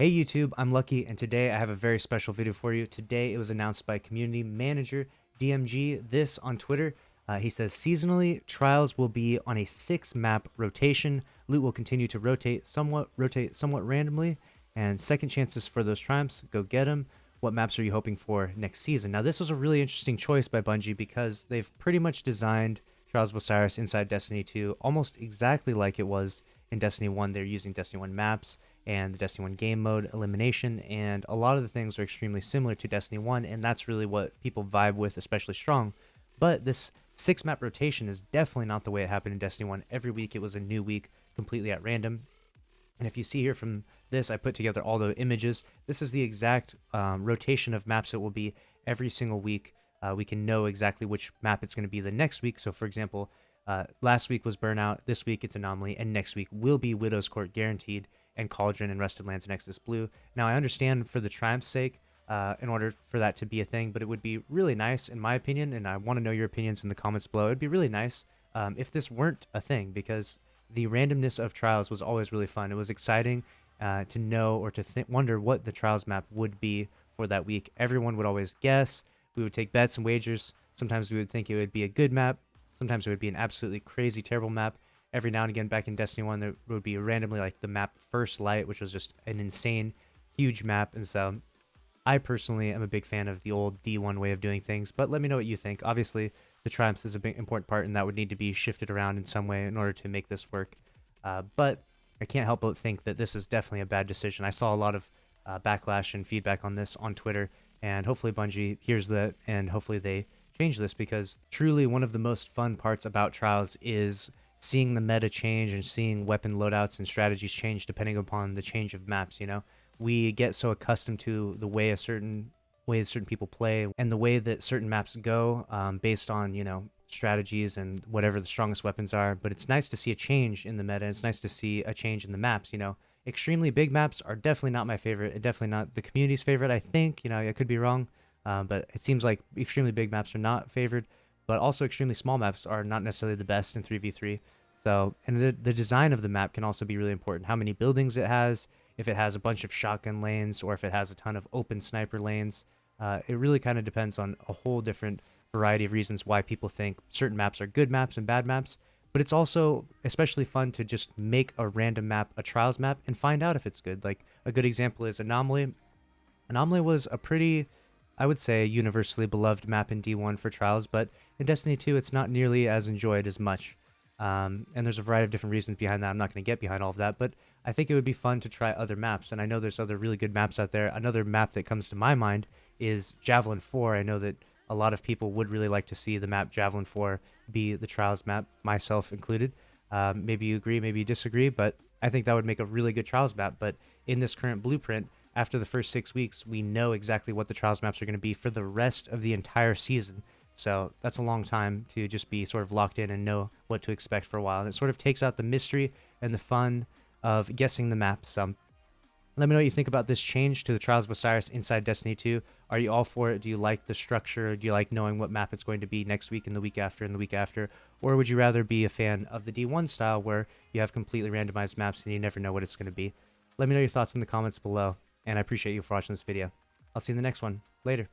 Hey YouTube, I'm Lucky, and today I have a very special video for you. Today it was announced by community manager DMG this on Twitter. He says seasonally trials will be on a 6-map rotation. Loot will continue to rotate somewhat randomly, and second chances for those triumphs. Go get them. What maps are you hoping for next season? Now this was a really interesting choice by Bungie because they've pretty much designed Trials of Osiris inside Destiny 2 almost exactly like it was in Destiny 1. They're using Destiny 1 maps and the Destiny 1 game mode, elimination, and a lot of the things are extremely similar to Destiny 1, and that's really what people vibe with especially strong. But this 6-map rotation is definitely not the way it happened in Destiny 1. Every week it was a new week, completely at random. And if you see here from this, I put together all the images. This is the exact rotation of maps that will be every single week. We can know exactly which map it's going to be the next week. So for example, last week was Burnout, this week it's Anomaly, and next week will be Widow's Court guaranteed, and Cauldron and Rested Lands and Exodus Blue. Now I understand for the Triumph's sake, in order for that to be a thing, but it would be really nice, in my opinion, and I want to know your opinions in the comments below. It'd be really nice if this weren't a thing, because the randomness of Trials was always really fun. It was exciting to know or to wonder what the Trials map would be for that week. Everyone would always guess. We would take bets and wagers. Sometimes we would think it would be a good map. Sometimes it would be an absolutely crazy, terrible map. Every now and again, back in Destiny 1, there would be randomly like the map First Light, which was just an insane, huge map. And so I personally am a big fan of the old D1 way of doing things, but let me know what you think. Obviously, the Triumphs is a big important part, and that would need to be shifted around in some way in order to make this work. But I can't help but think that this is definitely a bad decision. I saw a lot of backlash and feedback on this on Twitter, and hopefully Bungie hears that, and hopefully they change this, because truly one of the most fun parts about Trials is seeing the meta change and seeing weapon loadouts and strategies change depending upon the change of maps. You know, we get so accustomed to the way certain people play and the way that certain maps go, based on, you know, strategies and whatever the strongest weapons are. But it's nice to see a change in the meta. It's nice to see a change in the maps. You know, extremely big maps are definitely not my favorite. Definitely not the community's favorite, I think. You know, I could be wrong, but it seems like extremely big maps are not favored. But also extremely small maps are not necessarily the best in 3v3. So, and the design of the map can also be really important. How many buildings it has, if it has a bunch of shotgun lanes, or if it has a ton of open sniper lanes. It really kind of depends on a whole different variety of reasons why people think certain maps are good maps and bad maps. But it's also especially fun to just make a random map a Trials map and find out if it's good. Like a good example is Anomaly. Anomaly was a pretty, I would say, universally beloved map in D1 for Trials, but in Destiny 2 it's not nearly as enjoyed as much. And there's a variety of different reasons behind that. I'm not going to get behind all of that, but I think it would be fun to try other maps. And I know there's other really good maps out there. Another map that comes to my mind is Javelin 4. I know that a lot of people would really like to see the map Javelin 4 be the Trials map, myself included. Maybe you agree, maybe you disagree, but I think that would make a really good Trials map. But in this current blueprint, after the first 6 weeks, we know exactly what the Trials maps are going to be for the rest of the entire season. So that's a long time to just be sort of locked in and know what to expect for a while. And it sort of takes out the mystery and the fun of guessing the maps. So let me know what you think about this change to the Trials of Osiris inside Destiny 2. Are you all for it? Do you like the structure? Do you like knowing what map it's going to be next week and the week after and the week after? Or would you rather be a fan of the D1 style where you have completely randomized maps and you never know what it's going to be? Let me know your thoughts in the comments below, and I appreciate you for watching this video. I'll see you in the next one. Later.